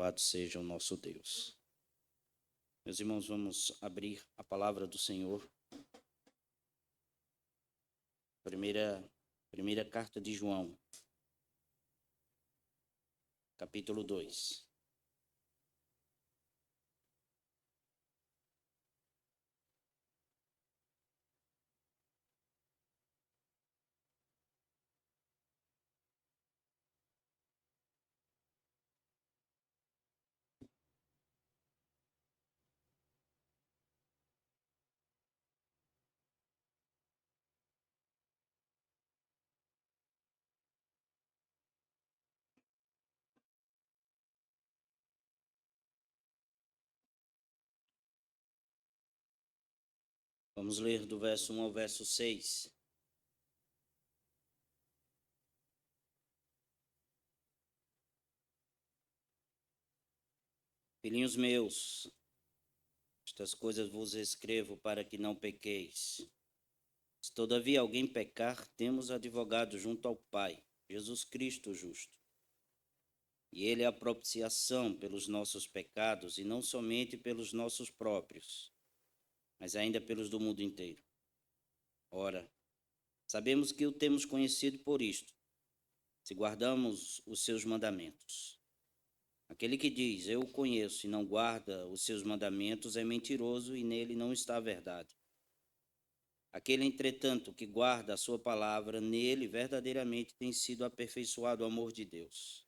Louvado seja o nosso Deus. Meus irmãos, vamos abrir a palavra do Senhor. Primeira carta de João, capítulo 2. Vamos ler do verso 1 ao verso 6. Filhinhos meus, estas coisas vos escrevo para que não pequeis. Se todavia alguém pecar, temos advogado junto ao Pai, Jesus Cristo justo. E ele é a propiciação pelos nossos pecados, e não somente pelos nossos próprios, mas ainda pelos do mundo inteiro. Ora, sabemos que o temos conhecido por isto, se guardamos os seus mandamentos. Aquele que diz, eu o conheço, e não guarda os seus mandamentos, é mentiroso, e nele não está a verdade. Aquele, entretanto, que guarda a sua palavra, nele verdadeiramente tem sido aperfeiçoado o amor de Deus.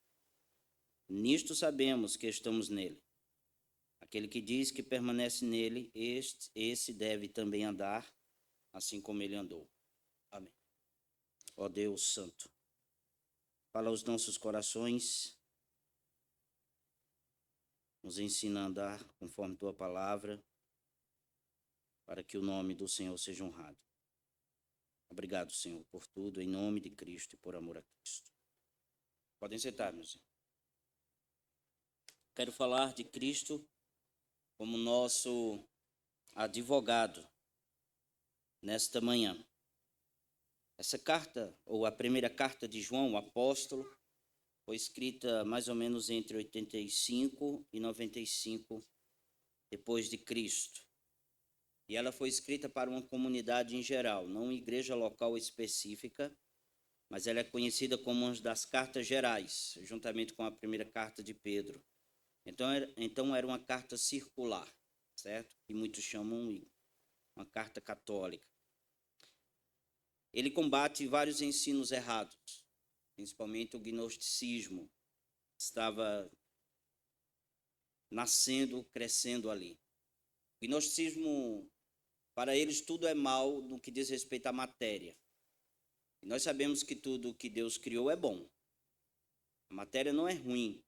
Nisto sabemos que estamos nele. Aquele que diz que permanece nele, esse deve também andar, assim como ele andou. Amém. Ó Deus Santo, fala aos nossos corações, nos ensina a andar conforme tua palavra, para que o nome do Senhor seja honrado. Obrigado, Senhor, por tudo, em nome de Cristo e por amor a Cristo. Podem sentar, meus irmãos. Quero falar de Cristo como nosso advogado nesta manhã. Essa carta, ou a primeira carta de João, o apóstolo, foi escrita mais ou menos entre 85 e 95 depois de Cristo. E ela foi escrita para uma comunidade em geral, não uma igreja local específica, mas ela é conhecida como uma das cartas gerais, juntamente com a primeira carta de Pedro. Então era uma carta circular, certo? Que muitos chamam uma carta católica. Ele combate vários ensinos errados, principalmente o gnosticismo, que estava nascendo, crescendo ali. O gnosticismo, para eles, tudo é mal no que diz respeito à matéria. E nós sabemos que tudo que Deus criou é bom. A matéria não é ruim.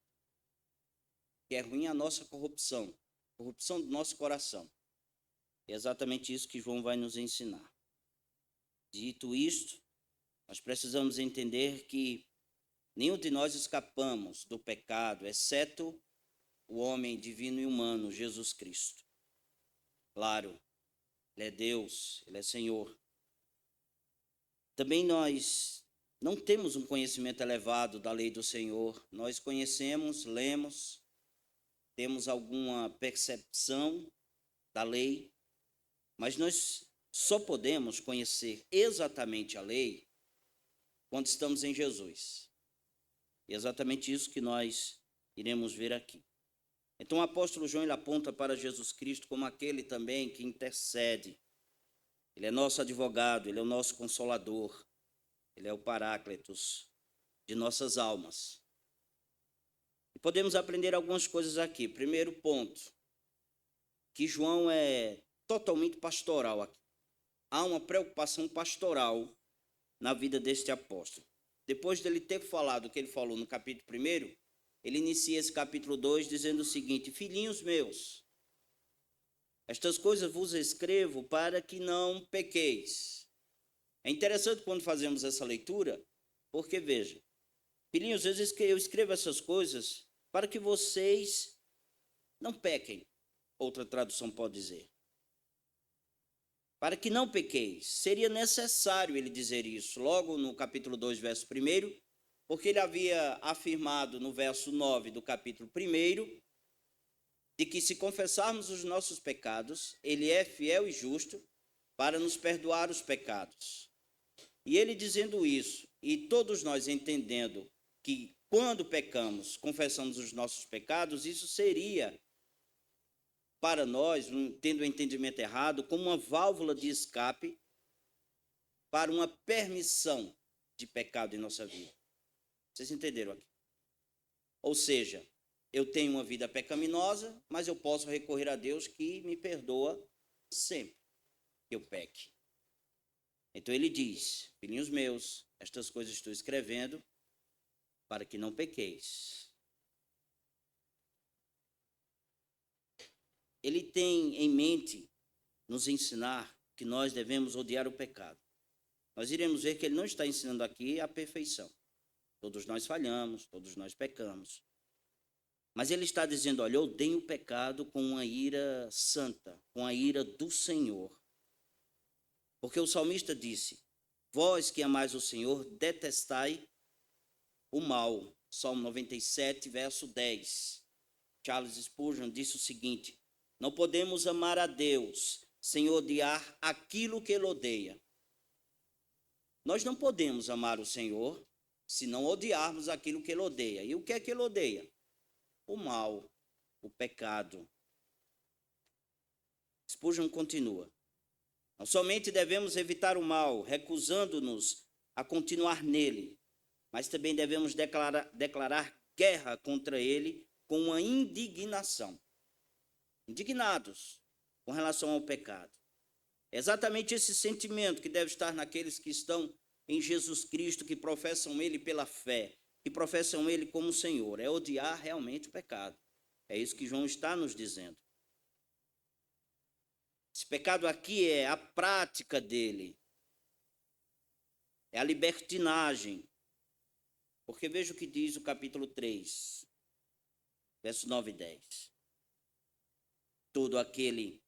O que é ruim é a nossa corrupção, a corrupção do nosso coração. É exatamente isso que João vai nos ensinar. Dito isto, nós precisamos entender que nenhum de nós escapamos do pecado, exceto o homem divino e humano, Jesus Cristo. Claro, Ele é Deus, Ele é Senhor. Também nós não temos um conhecimento elevado da lei do Senhor. Nós conhecemos, lemos, temos alguma percepção da lei, mas nós só podemos conhecer exatamente a lei quando estamos em Jesus. E é exatamente isso que nós iremos ver aqui. Então o apóstolo João ele aponta para Jesus Cristo como aquele também que intercede. Ele é nosso advogado, ele é o nosso consolador, ele é o Paráclitos de nossas almas. E podemos aprender algumas coisas aqui. Primeiro ponto, que João é totalmente pastoral aqui. Há uma preocupação pastoral na vida deste apóstolo. Depois dele ter falado o que ele falou no capítulo 1, ele inicia esse capítulo 2 dizendo o seguinte: filhinhos meus, estas coisas vos escrevo para que não pequeis. É interessante quando fazemos essa leitura, porque veja, filhinhos, eu escrevo essas coisas para que vocês não pequem, outra tradução pode dizer. Para que não pequeis. Seria necessário ele dizer isso. Logo no capítulo 2, verso 1, porque ele havia afirmado no verso 9 do capítulo 1, de que se confessarmos os nossos pecados, ele é fiel e justo para nos perdoar os pecados. E ele dizendo isso, e todos nós entendendo que quando pecamos, confessamos os nossos pecados, isso seria, para nós, tendo o entendimento errado, como uma válvula de escape para uma permissão de pecado em nossa vida. Vocês entenderam aqui? Ou seja, eu tenho uma vida pecaminosa, mas eu posso recorrer a Deus que me perdoa sempre que eu peque. Então ele diz, filhinhos meus, estas coisas estou escrevendo para que não pequeis. Ele tem em mente nos ensinar que nós devemos odiar o pecado. Nós iremos ver que ele não está ensinando aqui a perfeição. Todos nós falhamos, todos nós pecamos. Mas ele está dizendo, olha, eu odeio o pecado com uma ira santa, com a ira do Senhor. Porque o salmista disse, vós que amais o Senhor, detestai o mal. Salmo 97, verso 10. Charles Spurgeon disse o seguinte, não podemos amar a Deus sem odiar aquilo que ele odeia. Nós não podemos amar o Senhor se não odiarmos aquilo que ele odeia. E o que é que ele odeia? O mal, o pecado. Spurgeon continua. Não somente devemos evitar o mal, recusando-nos a continuar nele, mas também devemos declarar guerra contra ele com uma indignação. Indignados com relação ao pecado. É exatamente esse sentimento que deve estar naqueles que estão em Jesus Cristo, que professam ele pela fé, que professam ele como Senhor. É odiar realmente o pecado. É isso que João está nos dizendo. Esse pecado aqui é a prática dele. É a libertinagem. Porque veja o que diz o capítulo 3, versos 9 e 10. Todo aquele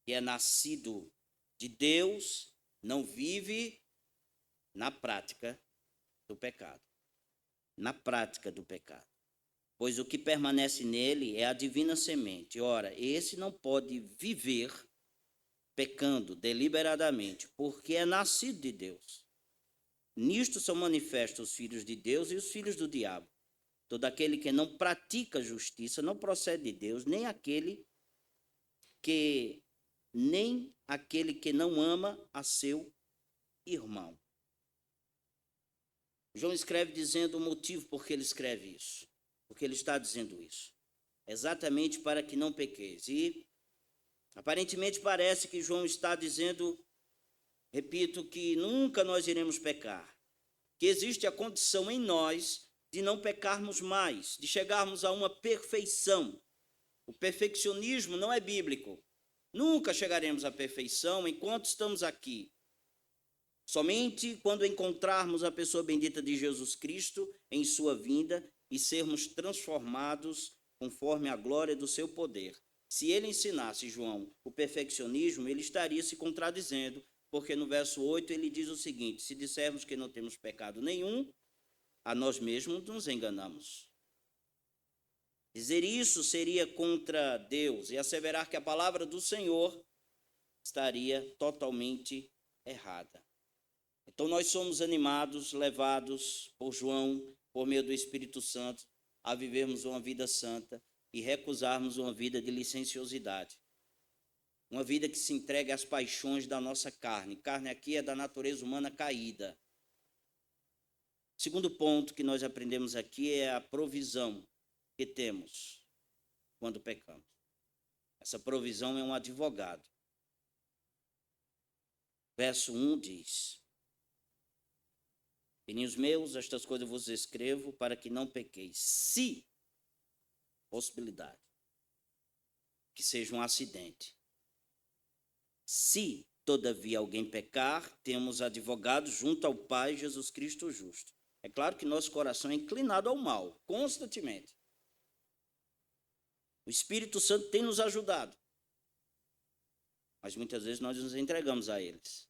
que é nascido de Deus não vive na prática do pecado. Na prática do pecado. Pois o que permanece nele é a divina semente. Ora, esse não pode viver pecando deliberadamente, porque é nascido de Deus. Nisto são manifestos os filhos de Deus e os filhos do diabo. Todo aquele que não pratica justiça não procede de Deus, nem aquele que não ama a seu irmão. João escreve dizendo o motivo por que ele escreve isso. Porque ele está dizendo isso. Exatamente para que não pequeis. E aparentemente parece que João está dizendo, repito, que nunca nós iremos pecar. Que existe a condição em nós de não pecarmos mais, de chegarmos a uma perfeição. O perfeccionismo não é bíblico. Nunca chegaremos à perfeição enquanto estamos aqui. Somente quando encontrarmos a pessoa bendita de Jesus Cristo em sua vinda e sermos transformados conforme a glória do seu poder. Se ele ensinasse, João, o perfeccionismo, ele estaria se contradizendo, porque no verso 8 ele diz o seguinte, se dissermos que não temos pecado nenhum, a nós mesmos nos enganamos. Dizer isso seria contra Deus e asseverar que a palavra do Senhor estaria totalmente errada. Então nós somos animados, levados por João, por meio do Espírito Santo, a vivermos uma vida santa e recusarmos uma vida de licenciosidade. Uma vida que se entregue às paixões da nossa carne. Carne aqui é da natureza humana caída. Segundo ponto que nós aprendemos aqui é a provisão que temos quando pecamos. Essa provisão é um advogado. Verso 1 diz, filhinhos meus, estas coisas vos escrevo para que não pequeis. Se, possibilidade, que seja um acidente. Se, todavia, alguém pecar, temos advogado junto ao Pai, Jesus Cristo justo. É claro que nosso coração é inclinado ao mal, constantemente. O Espírito Santo tem nos ajudado. Mas muitas vezes nós nos entregamos a eles,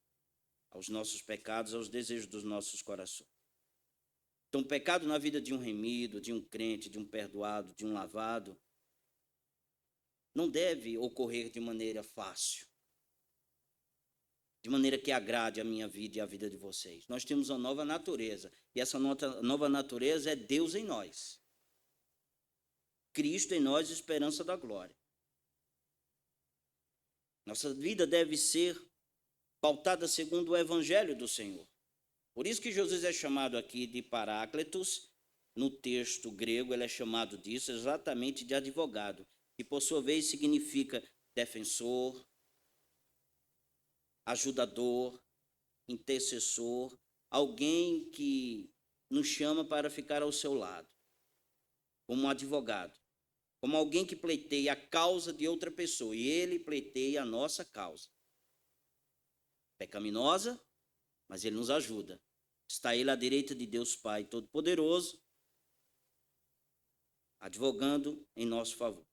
aos nossos pecados, aos desejos dos nossos corações. Então, o pecado na vida de um remido, de um crente, de um perdoado, de um lavado, não deve ocorrer de maneira fácil, de maneira que agrade a minha vida e a vida de vocês. Nós temos uma nova natureza, e essa nova natureza é Deus em nós. Cristo em nós, esperança da glória. Nossa vida deve ser pautada segundo o evangelho do Senhor. Por isso que Jesus é chamado aqui de Paráclitos. No texto grego ele é chamado disso, exatamente de advogado, que por sua vez significa defensor, ajudador, intercessor, alguém que nos chama para ficar ao seu lado, como um advogado, como alguém que pleiteia a causa de outra pessoa, e ele pleiteia a nossa causa. Pecaminosa, mas ele nos ajuda. Está ele à direita de Deus Pai Todo-Poderoso, advogando em nosso favor.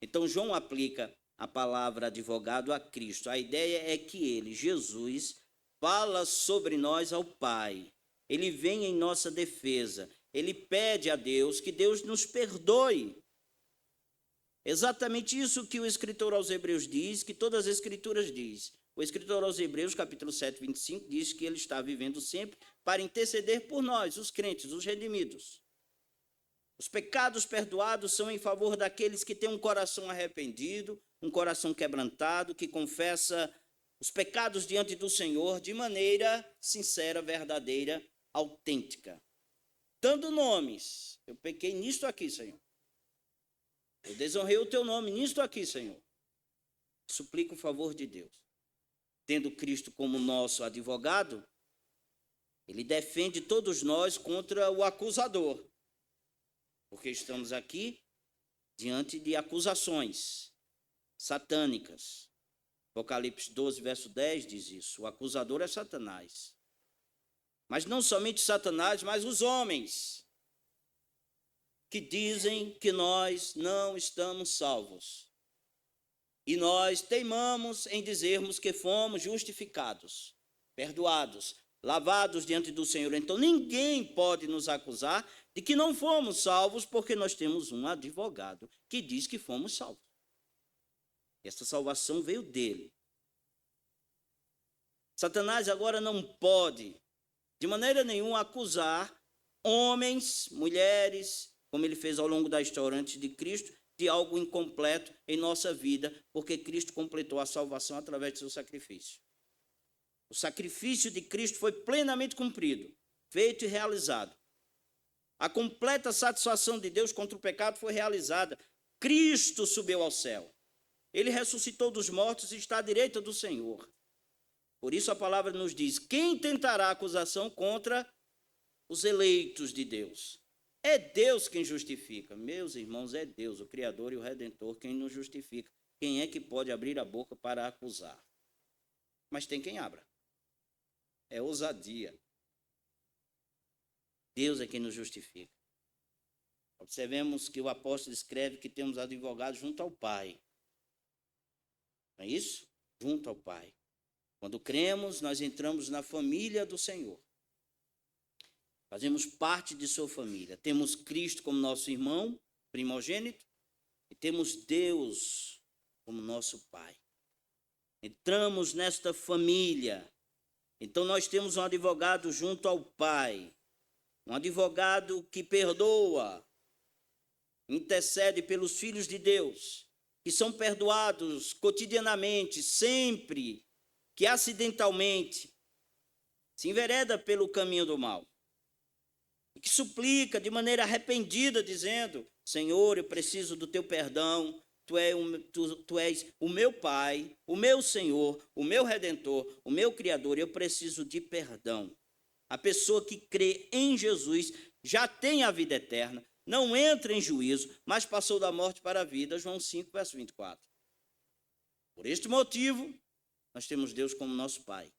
Então, João aplica a palavra advogado a Cristo. A ideia é que ele, Jesus, fala sobre nós ao Pai. Ele vem em nossa defesa. Ele pede a Deus que Deus nos perdoe. Exatamente isso que o escritor aos Hebreus diz, que todas as escrituras diz. O escritor aos Hebreus, capítulo 7, 25, diz que ele está vivendo sempre para interceder por nós, os crentes, os redimidos. Os pecados perdoados são em favor daqueles que têm um coração arrependido, um coração quebrantado, que confessa os pecados diante do Senhor de maneira sincera, verdadeira, autêntica. Dando nomes. Eu pequei nisto aqui, Senhor. Eu desonrei o teu nome nisto aqui, Senhor. Suplico o favor de Deus. Tendo Cristo como nosso advogado, ele defende todos nós contra o acusador. Porque estamos aqui diante de acusações satânicas. Apocalipse 12, verso 10 diz isso. O acusador é Satanás. Mas não somente Satanás, mas os homens que dizem que nós não estamos salvos. E nós teimamos em dizermos que fomos justificados, perdoados, lavados diante do Senhor. Então ninguém pode nos acusar de que não fomos salvos, porque nós temos um advogado que diz que fomos salvos. Essa salvação veio dele. Satanás agora não pode, de maneira nenhuma, acusar homens, mulheres, como ele fez ao longo da história antes de Cristo, de algo incompleto em nossa vida, porque Cristo completou a salvação através do seu sacrifício. O sacrifício de Cristo foi plenamente cumprido, feito e realizado. A completa satisfação de Deus contra o pecado foi realizada. Cristo subiu ao céu. Ele ressuscitou dos mortos e está à direita do Senhor. Por isso a palavra nos diz: quem tentará acusação contra os eleitos de Deus? É Deus quem justifica. Meus irmãos, é Deus, o Criador e o Redentor, quem nos justifica. Quem é que pode abrir a boca para acusar? Mas tem quem abra. É ousadia. Deus é quem nos justifica. Observemos que o apóstolo escreve que temos advogado junto ao Pai. Não é isso? Junto ao Pai. Quando cremos, nós entramos na família do Senhor. Fazemos parte de sua família. Temos Cristo como nosso irmão primogênito e temos Deus como nosso Pai. Entramos nesta família. Então nós temos um advogado junto ao Pai. Um advogado que perdoa, intercede pelos filhos de Deus, que são perdoados cotidianamente, sempre, que acidentalmente se envereda pelo caminho do mal. E que suplica de maneira arrependida, dizendo: Senhor, eu preciso do teu perdão, tu és o meu Pai, o meu Senhor, o meu Redentor, o meu Criador, eu preciso de perdão. A pessoa que crê em Jesus já tem a vida eterna, não entra em juízo, mas passou da morte para a vida. João 5, verso 24. Por este motivo, nós temos Deus como nosso Pai.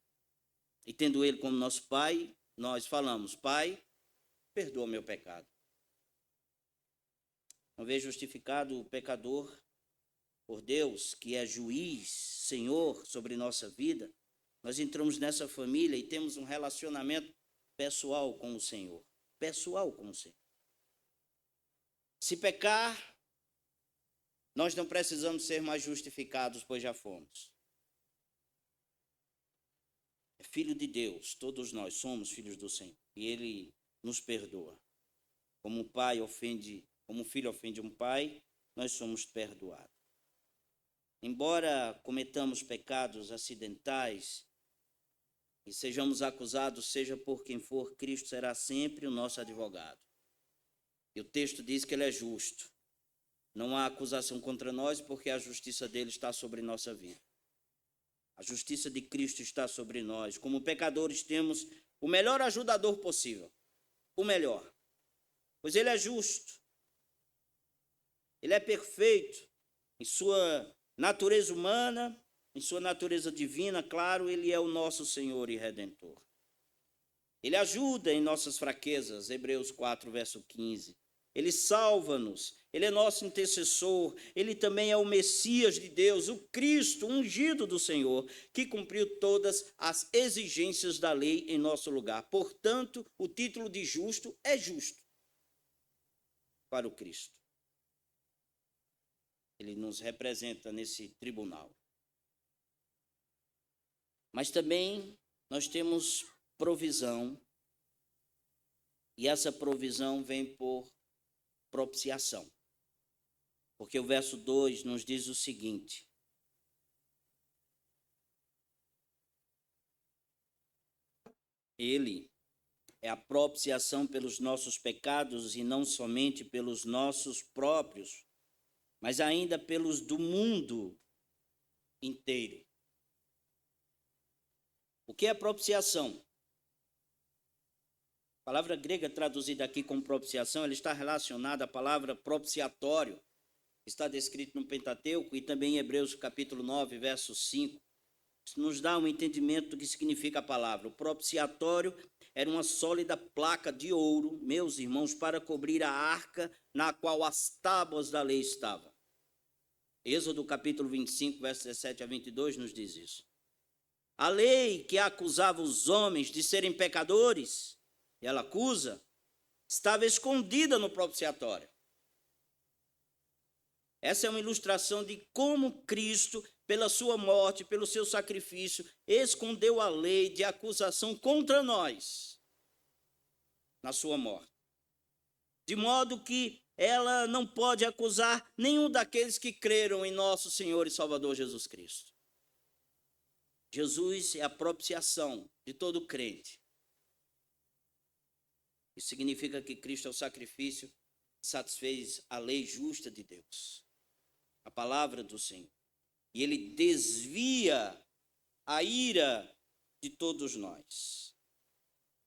E tendo Ele como nosso Pai, nós falamos: Pai, perdoa meu pecado. Uma vez justificado o pecador por Deus, que é juiz, Senhor sobre nossa vida, nós entramos nessa família e temos um relacionamento pessoal com o Senhor. pessoal com o Senhor. Se pecar, nós não precisamos ser mais justificados, pois já fomos. É filho de Deus, todos nós somos filhos do Senhor. E Ele nos perdoa. Como um pai ofende, como um filho ofende um pai, nós somos perdoados. Embora cometamos pecados acidentais e sejamos acusados, seja por quem for, Cristo será sempre o nosso advogado. E o texto diz que Ele é justo. Não há acusação contra nós, porque a justiça dele está sobre nossa vida. A justiça de Cristo está sobre nós. Como pecadores, temos o melhor ajudador possível. O melhor. Pois Ele é justo. Ele é perfeito. Em sua natureza humana, em sua natureza divina, claro, Ele é o nosso Senhor e Redentor. Ele ajuda em nossas fraquezas, Hebreus 4, verso 15. Ele salva-nos, Ele é nosso intercessor, Ele também é o Messias de Deus, o Cristo ungido do Senhor, que cumpriu todas as exigências da lei em nosso lugar. Portanto, o título de justo é justo para o Cristo. Ele nos representa nesse tribunal. Mas também nós temos provisão, e essa provisão vem por propiciação. Porque o verso 2 nos diz o seguinte: Ele é a propiciação pelos nossos pecados, e não somente pelos nossos próprios, mas ainda pelos do mundo inteiro. O que é propiciação? A palavra grega traduzida aqui como propiciação, ela está relacionada à palavra propiciatório, que está descrito no Pentateuco e também em Hebreus capítulo 9, verso 5. Isso nos dá um entendimento do que significa a palavra. O propiciatório era uma sólida placa de ouro, meus irmãos, para cobrir a arca na qual as tábuas da lei estavam. Êxodo capítulo 25, verso 17 a 22 nos diz isso. A lei que acusava os homens de serem pecadores, e ela acusa, estava escondida no propiciatório. Essa é uma ilustração de como Cristo, pela sua morte, pelo seu sacrifício, escondeu a lei de acusação contra nós na sua morte. De modo que ela não pode acusar nenhum daqueles que creram em nosso Senhor e Salvador Jesus Cristo. Jesus é a propiciação de todo crente. Isso significa que Cristo é o sacrifício que satisfez a lei justa de Deus, a palavra do Senhor. E Ele desvia a ira de todos nós.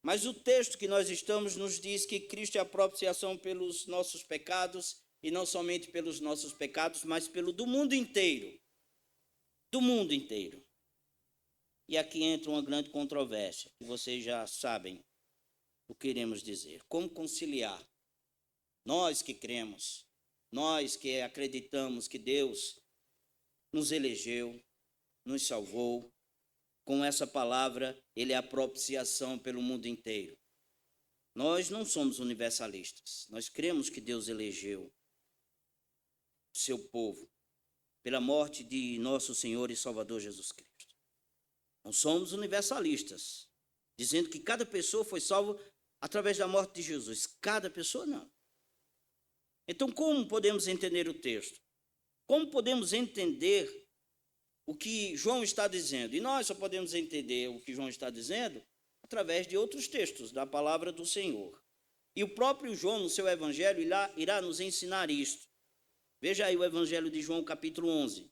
Mas o texto que nós estamos nos diz que Cristo é a propiciação pelos nossos pecados, e não somente pelos nossos pecados, mas pelo do mundo inteiro. Do mundo inteiro. E aqui entra uma grande controvérsia, que vocês já sabem o que iremos dizer. Como conciliar? Nós que cremos, nós que acreditamos que Deus nos elegeu, nos salvou, com essa palavra, Ele é a propiciação pelo mundo inteiro. Nós não somos universalistas, nós cremos que Deus elegeu o seu povo pela morte de nosso Senhor e Salvador Jesus Cristo. Não somos universalistas, dizendo que cada pessoa foi salva através da morte de Jesus. Cada pessoa não. Então, como podemos entender o texto? Como podemos entender o que João está dizendo? E nós só podemos entender o que João está dizendo através de outros textos da palavra do Senhor. E o próprio João, no seu evangelho, irá nos ensinar isto. Veja aí o evangelho de João, capítulo 11,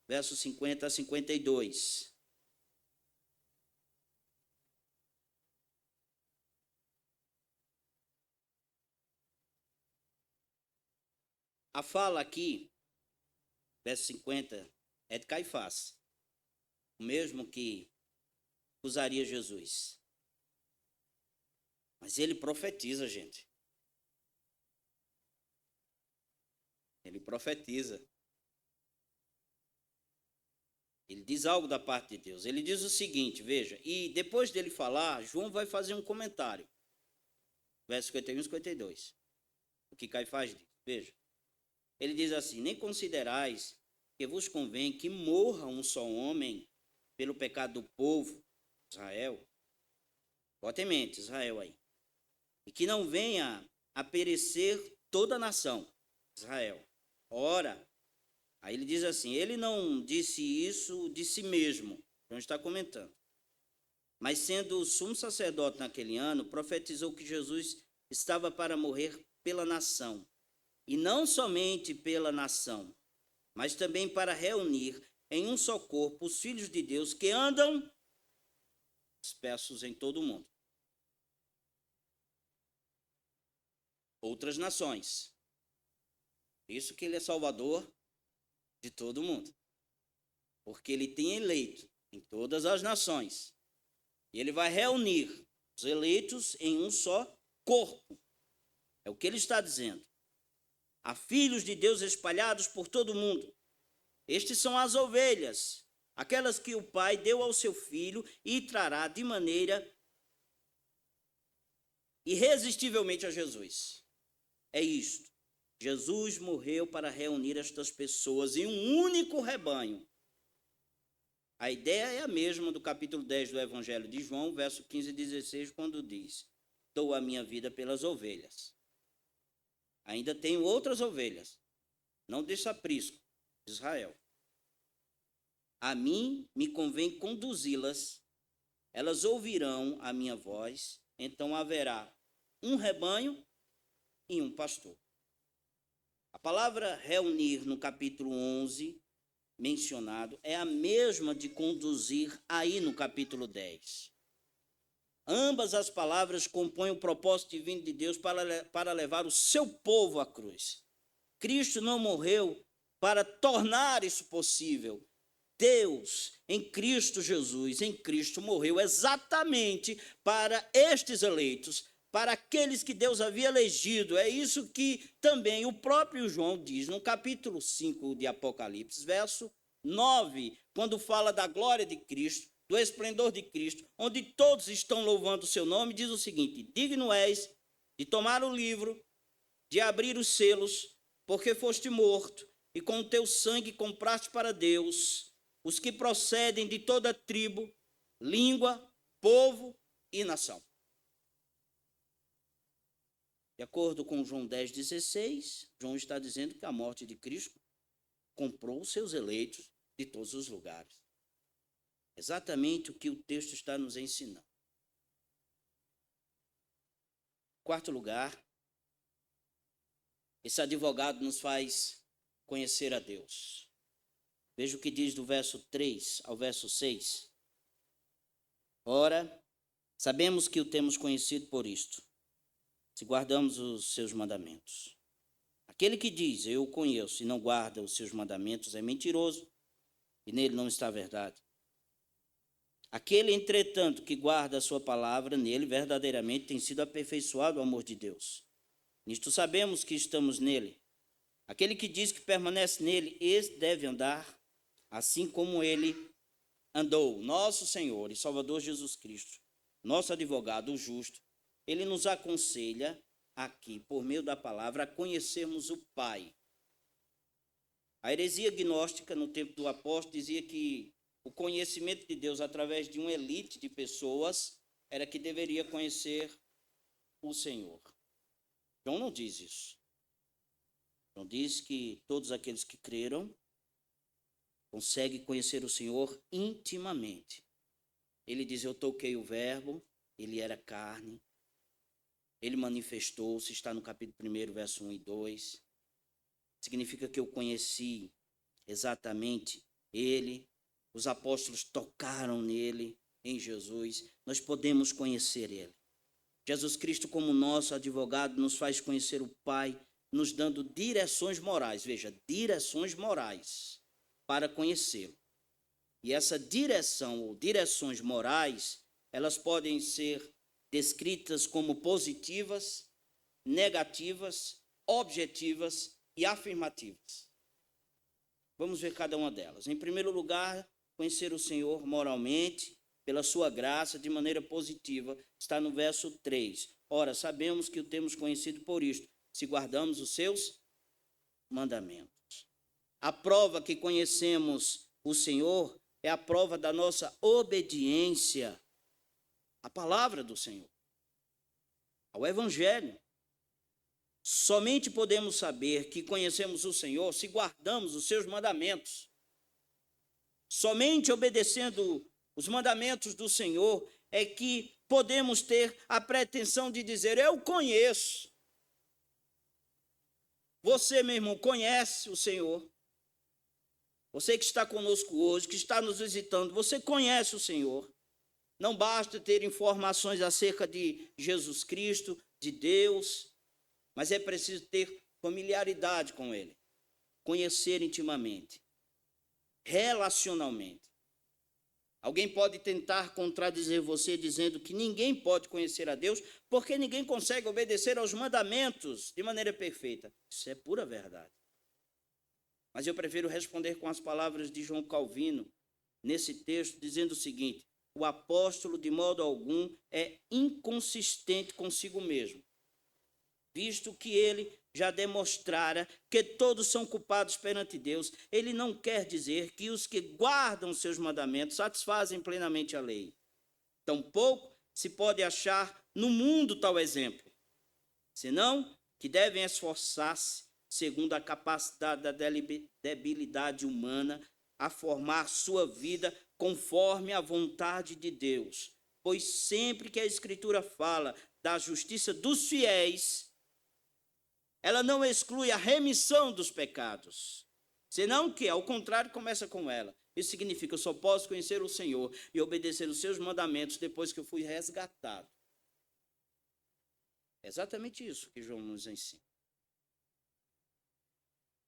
versos 50 a 52. A fala aqui, verso 50, é de Caifás, o mesmo que acusaria Jesus. Mas ele profetiza, gente. Ele profetiza. Ele diz algo da parte de Deus. Ele diz o seguinte, veja, e depois dele falar, João vai fazer um comentário. verso 51 e 52. O que Caifás diz. Veja. Ele diz assim: nem considerais que vos convém que morra um só homem pelo pecado do povo, Israel. Bota em mente, Israel aí. E que não venha a perecer toda a nação, Israel. Ora, aí ele diz assim, ele não disse isso de si mesmo, João está comentando. Mas sendo o sumo sacerdote naquele ano, profetizou que Jesus estava para morrer pela nação. E não somente pela nação, mas também para reunir em um só corpo os filhos de Deus que andam dispersos em todo o mundo. Outras nações. Isso que ele é salvador de todo mundo. Porque ele tem eleito em todas as nações. E ele vai reunir os eleitos em um só corpo. É o que ele está dizendo. Há filhos de Deus espalhados por todo o mundo. Estes são as ovelhas, aquelas que o Pai deu ao seu Filho e trará de maneira irresistivelmente a Jesus. É isto. Jesus morreu para reunir estas pessoas em um único rebanho. A ideia é a mesma do capítulo 10 do Evangelho de João, verso 15 e 16, quando diz: dou a minha vida pelas ovelhas. Ainda tenho outras ovelhas, não desse aprisco, Israel. A mim me convém conduzi-las, elas ouvirão a minha voz, então haverá um rebanho e um pastor. A palavra reunir no capítulo 11, mencionado, é a mesma de conduzir aí no capítulo 10. Ambas as palavras compõem o propósito divino de Deus para levar o seu povo à cruz. Cristo não morreu para tornar isso possível. Deus, em Cristo Jesus, em Cristo, morreu exatamente para estes eleitos, para aqueles que Deus havia elegido. É isso que também o próprio João diz no capítulo 5 de Apocalipse, verso 9, quando fala da glória de Cristo, do esplendor de Cristo, onde todos estão louvando o seu nome, diz o seguinte: digno és de tomar o livro, de abrir os selos, porque foste morto, e com o teu sangue compraste para Deus os que procedem de toda tribo, língua, povo e nação. De acordo com João 10,16, João está dizendo que a morte de Cristo comprou os seus eleitos de todos os lugares. Exatamente o que o texto está nos ensinando. Quarto lugar, esse advogado nos faz conhecer a Deus. Veja o que diz do verso 3 ao verso 6. Ora, sabemos que o temos conhecido por isto, se guardamos os seus mandamentos. Aquele que diz, eu o conheço, e não guarda os seus mandamentos, é mentiroso, e nele não está a verdade. Aquele, entretanto, que guarda a sua palavra, nele verdadeiramente tem sido aperfeiçoado o amor de Deus. Nisto sabemos que estamos nele. Aquele que diz que permanece nele, esse deve andar assim como ele andou. Nosso Senhor e Salvador Jesus Cristo, nosso advogado, o justo, ele nos aconselha aqui, por meio da palavra, a conhecermos o Pai. A heresia gnóstica, no tempo do apóstolo, dizia que o conhecimento de Deus através de uma elite de pessoas era que deveria conhecer o Senhor. João não diz isso. João diz que todos aqueles que creram conseguem conhecer o Senhor intimamente. Ele diz, eu toquei o verbo, ele era carne, ele manifestou-se, está no capítulo 1, verso 1 e 2. Significa que eu conheci exatamente ele. Os apóstolos tocaram nele, em Jesus. Nós podemos conhecer ele. Jesus Cristo, como nosso advogado, nos faz conhecer o Pai, nos dando direções morais. Veja, direções morais para conhecê-lo. E essa direção ou direções morais, elas podem ser descritas como positivas, negativas, objetivas e afirmativas. Vamos ver cada uma delas. Em primeiro lugar, conhecer o Senhor moralmente pela sua graça, de maneira positiva, está no verso 3. Ora, sabemos que o temos conhecido por isto, se guardamos os seus mandamentos. A prova que conhecemos o Senhor é a prova da nossa obediência à palavra do Senhor, ao Evangelho. Somente podemos saber que conhecemos o Senhor se guardamos os seus mandamentos. Somente obedecendo os mandamentos do Senhor é que podemos ter a pretensão de dizer: eu conheço. Você, meu irmão, conhece o Senhor. Você que está conosco hoje, que está nos visitando, você conhece o Senhor. Não basta ter informações acerca de Jesus Cristo, de Deus, mas é preciso ter familiaridade com Ele, conhecer intimamente, relacionalmente. Alguém pode tentar contradizer você dizendo que ninguém pode conhecer a Deus porque ninguém consegue obedecer aos mandamentos de maneira perfeita. Isso é pura verdade. Mas eu prefiro responder com as palavras de João Calvino, nesse texto, dizendo o seguinte: o apóstolo, de modo algum, é inconsistente consigo mesmo, visto que ele já demonstrara que todos são culpados perante Deus. Ele não quer dizer que os que guardam seus mandamentos satisfazem plenamente a lei. Tampouco se pode achar no mundo tal exemplo, senão que devem esforçar-se, segundo a capacidade da debilidade humana, a formar sua vida conforme a vontade de Deus. Pois sempre que a Escritura fala da justiça dos fiéis, ela não exclui a remissão dos pecados, senão que, ao contrário, começa com ela. Isso significa: eu só posso conhecer o Senhor e obedecer os seus mandamentos depois que eu fui resgatado. É exatamente isso que João nos ensina.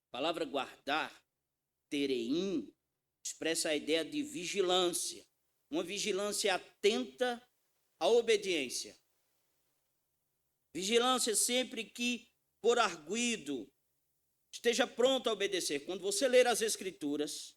A palavra guardar, tereim, expressa a ideia de vigilância, uma vigilância atenta à obediência. Vigilância sempre que, por arguido, esteja pronto a obedecer. Quando você ler as Escrituras,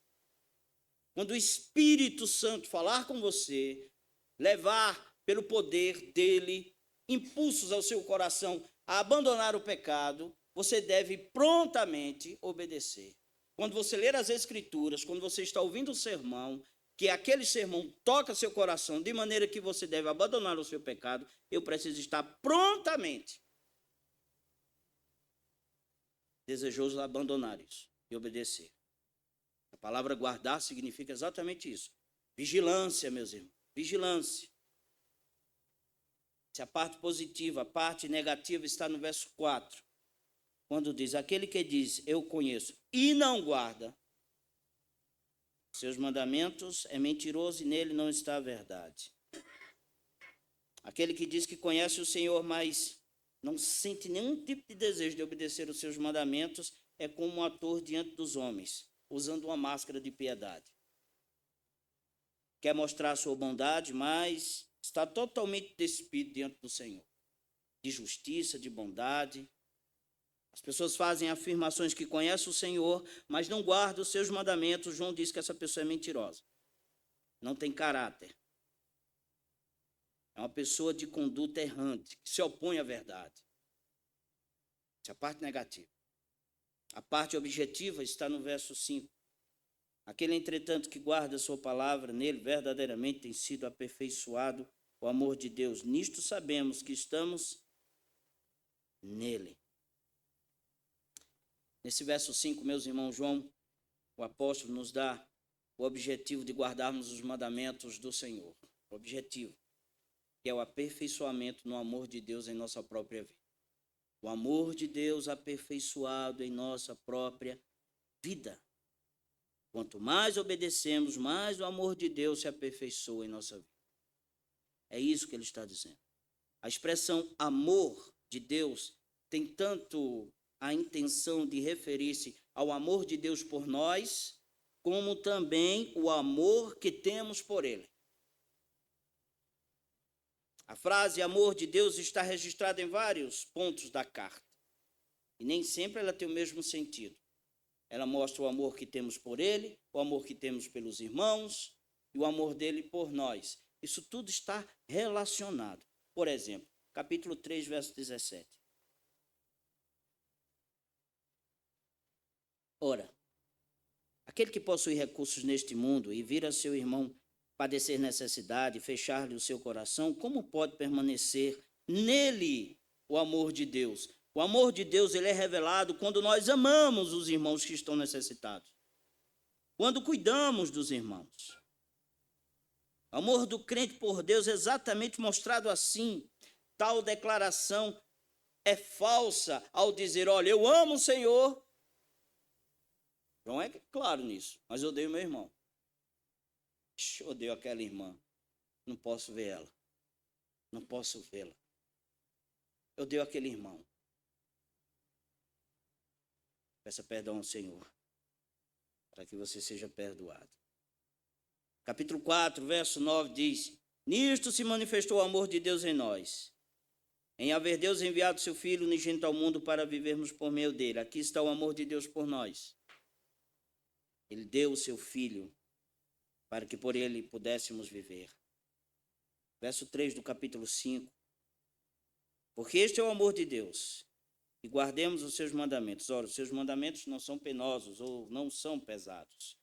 quando o Espírito Santo falar com você, levar pelo poder dele impulsos ao seu coração a abandonar o pecado, você deve prontamente obedecer. Quando você ler as Escrituras, quando você está ouvindo o sermão, que aquele sermão toca seu coração de maneira que você deve abandonar o seu pecado, eu preciso estar prontamente desejoso de abandonar isso e obedecer. A palavra guardar significa exatamente isso. Vigilância, meus irmãos, vigilância. Se a parte positiva, a parte negativa está no verso 4. Quando diz: aquele que diz eu conheço e não guarda seus mandamentos é mentiroso e nele não está a verdade. Aquele que diz que conhece o Senhor, mas não sente nenhum tipo de desejo de obedecer os seus mandamentos, é como um ator diante dos homens, usando uma máscara de piedade. Quer mostrar sua bondade, mas está totalmente despido diante do Senhor, de justiça, de bondade. As pessoas fazem afirmações que conhecem o Senhor, mas não guardam os seus mandamentos. João diz que essa pessoa é mentirosa, não tem caráter. É uma pessoa de conduta errante, que se opõe à verdade. Essa é a parte negativa. A parte objetiva está no verso 5. Aquele, entretanto, que guarda a sua palavra, nele verdadeiramente tem sido aperfeiçoado o amor de Deus. Nisto sabemos que estamos nele. Nesse verso 5, meus irmãos, João, o apóstolo, nos dá o objetivo de guardarmos os mandamentos do Senhor. O objetivo, que é o aperfeiçoamento no amor de Deus em nossa própria vida. O amor de Deus aperfeiçoado em nossa própria vida. Quanto mais obedecemos, mais o amor de Deus se aperfeiçoa em nossa vida. É isso que ele está dizendo. A expressão amor de Deus tem tanto a intenção de referir-se ao amor de Deus por nós, como também o amor que temos por ele. A frase amor de Deus está registrada em vários pontos da carta. E nem sempre ela tem o mesmo sentido. Ela mostra o amor que temos por ele, o amor que temos pelos irmãos e o amor dele por nós. Isso tudo está relacionado. Por exemplo, capítulo 3, verso 17. Ora, aquele que possui recursos neste mundo e vir a seu irmão padecer necessidade, fechar-lhe o seu coração, como pode permanecer nele o amor de Deus? O amor de Deus, ele é revelado quando nós amamos os irmãos que estão necessitados. Quando cuidamos dos irmãos. O amor do crente por Deus é exatamente mostrado assim. Tal declaração é falsa ao dizer, olha, eu amo o Senhor. João é claro nisso, mas eu odeio meu irmão. Eu odeio aquela irmã. Não posso ver ela. Não posso vê-la. Eu odeio aquele irmão. Peça perdão ao Senhor, para que você seja perdoado. Capítulo 4, verso 9 diz, nisto se manifestou o amor de Deus em nós, em haver Deus enviado seu Filho unigênito ao mundo para vivermos por meio dele. Aqui está o amor de Deus por nós. Ele deu o seu Filho para que por ele pudéssemos viver. Verso 3 do capítulo 5. Porque este é o amor de Deus, e guardemos os seus mandamentos. Ora, os seus mandamentos não são penosos ou não são pesados.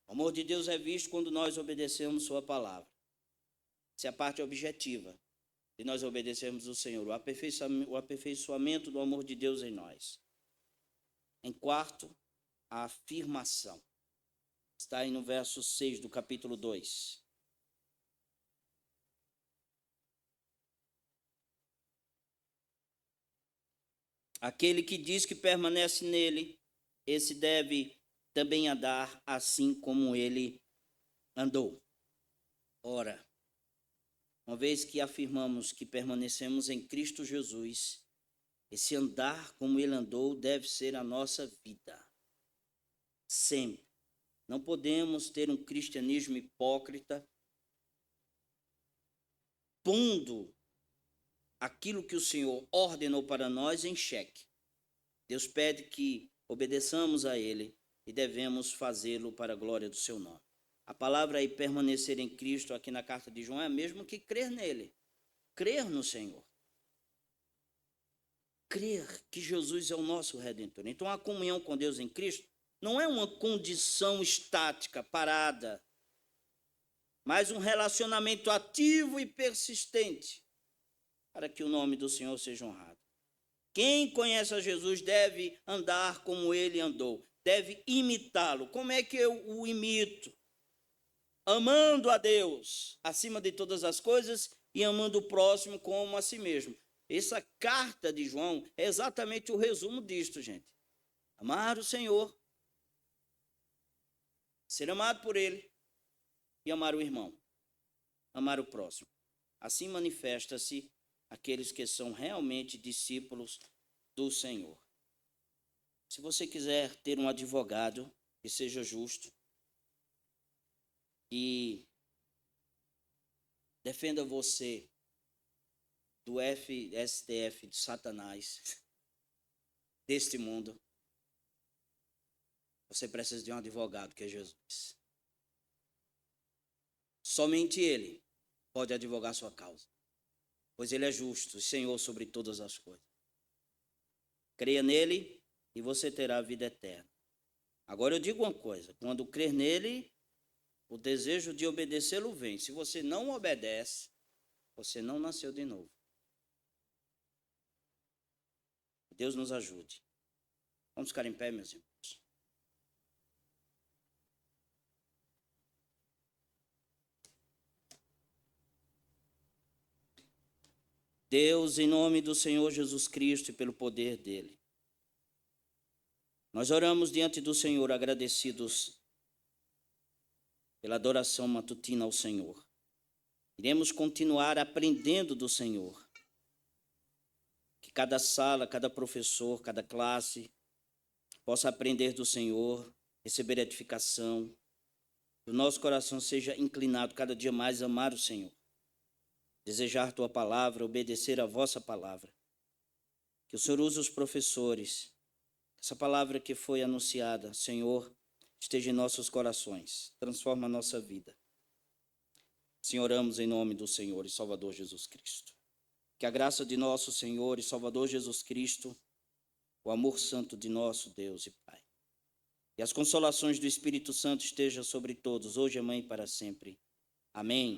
O amor de Deus é visto quando nós obedecemos sua palavra. Essa é a parte objetiva de nós obedecermos o Senhor, o aperfeiçoamento do amor de Deus em nós. Em quarto, a afirmação. Está aí no verso 6 do capítulo 2. Aquele que diz que permanece nele, esse deve também andar assim como ele andou. Ora, uma vez que afirmamos que permanecemos em Cristo Jesus, esse andar como ele andou deve ser a nossa vida. Sempre. Não podemos ter um cristianismo hipócrita, pondo aquilo que o Senhor ordenou para nós em xeque. Deus pede que obedeçamos a Ele e devemos fazê-lo para a glória do seu nome. A palavra aí, permanecer em Cristo, aqui na carta de João, é mesmo que crer nele. Crer no Senhor. Crer que Jesus é o nosso Redentor. Então, a comunhão com Deus em Cristo não é uma condição estática, parada, mas um relacionamento ativo e persistente para que o nome do Senhor seja honrado. Quem conhece a Jesus deve andar como ele andou, deve imitá-lo. Como é que eu o imito? Amando a Deus acima de todas as coisas e amando o próximo como a si mesmo. Essa carta de João é exatamente o resumo disto, gente. Amar o Senhor, ser amado por ele e amar o irmão, amar o próximo. Assim manifesta-se aqueles que são realmente discípulos do Senhor. Se você quiser ter um advogado que seja justo e defenda você do STF de Satanás, deste mundo, você precisa de um advogado que é Jesus. Somente ele pode advogar sua causa, pois ele é justo, Senhor sobre todas as coisas. Creia nele e você terá a vida eterna. Agora eu digo uma coisa, quando crer nele, o desejo de obedecê-lo vem. Se você não obedece, você não nasceu de novo. Deus nos ajude. Vamos ficar em pé, meus irmãos. Deus, em nome do Senhor Jesus Cristo e pelo poder dele, nós oramos diante do Senhor agradecidos pela adoração matutina ao Senhor. Iremos continuar aprendendo do Senhor. Que cada sala, cada professor, cada classe possa aprender do Senhor, receber edificação, que o nosso coração seja inclinado cada dia mais a amar o Senhor, desejar tua palavra, obedecer a vossa palavra. Que o Senhor use os professores, essa palavra que foi anunciada, Senhor, esteja em nossos corações, transforma a nossa vida. Sim, oramos em nome do Senhor e Salvador Jesus Cristo. Que a graça de nosso Senhor e Salvador Jesus Cristo, o amor santo de nosso Deus e Pai, e as consolações do Espírito Santo estejam sobre todos, hoje, amanhã e para sempre. Amém.